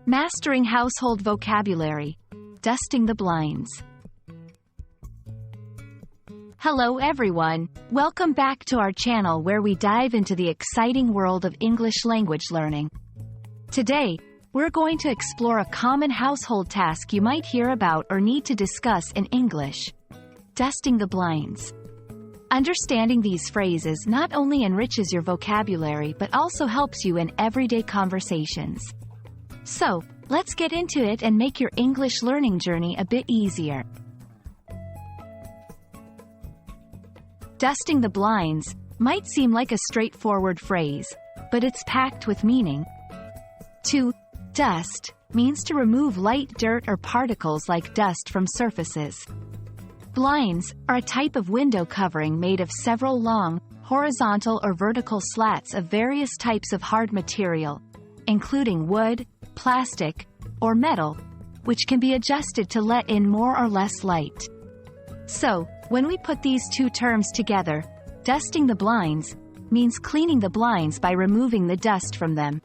Mastering household vocabulary. Dusting the blinds. Hello everyone, welcome back to our channel where we dive into the exciting world of English language learning. Today, we're going to explore a common household task you might hear about or need to discuss in English. Dusting the blinds. Understanding these phrases not only enriches your vocabulary but also helps you in everyday conversations. So, let's get into it and make your English learning journey a bit easier. Dusting the blinds might seem like a straightforward phrase, but it's packed with meaning. To dust means to remove light dirt or particles like dust from surfaces. Blinds are a type of window covering made of several long, horizontal or vertical slats of various types of hard material, including wood, plastic, or metal, which can be adjusted to let in more or less light. So, when we put these two terms together, dusting the blinds means cleaning the blinds by removing the dust from them.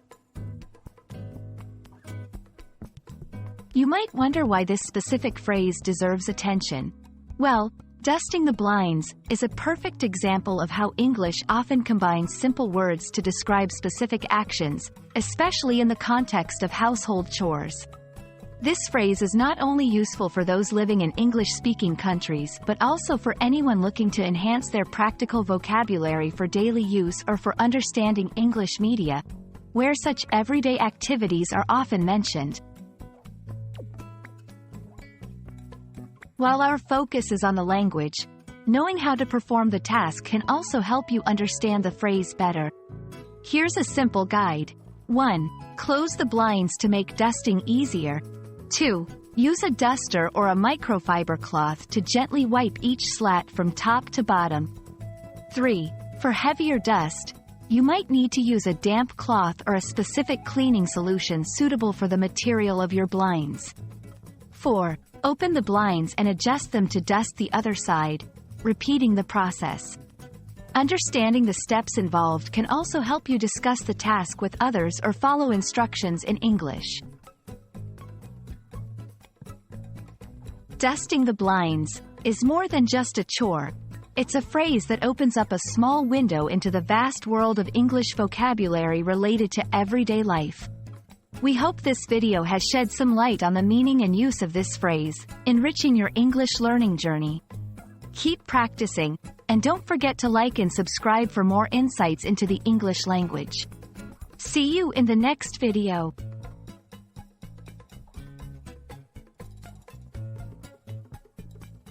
You might wonder why this specific phrase deserves attention. Well, dusting the blinds is a perfect example of how English often combines simple words to describe specific actions, especially in the context of household chores. This phrase is not only useful for those living in English-speaking countries but also for anyone looking to enhance their practical vocabulary for daily use or for understanding English media, where such everyday activities are often mentioned. While our focus is on the language, knowing how to perform the task can also help you understand the phrase better. Here's a simple guide. 1. Close the blinds to make dusting easier. 2. Use a duster or a microfiber cloth to gently wipe each slat from top to bottom. 3. For heavier dust, you might need to use a damp cloth or a specific cleaning solution suitable for the material of your blinds. 4. Open the blinds and adjust them to dust the other side, repeating the process. Understanding the steps involved can also help you discuss the task with others or follow instructions in English. Dusting the blinds is more than just a chore. It's a phrase that opens up a small window into the vast world of English vocabulary related to everyday life. We hope this video has shed some light on the meaning and use of this phrase, enriching your English learning journey. Keep practicing, and don't forget to like and subscribe for more insights into the English language. See you in the next video.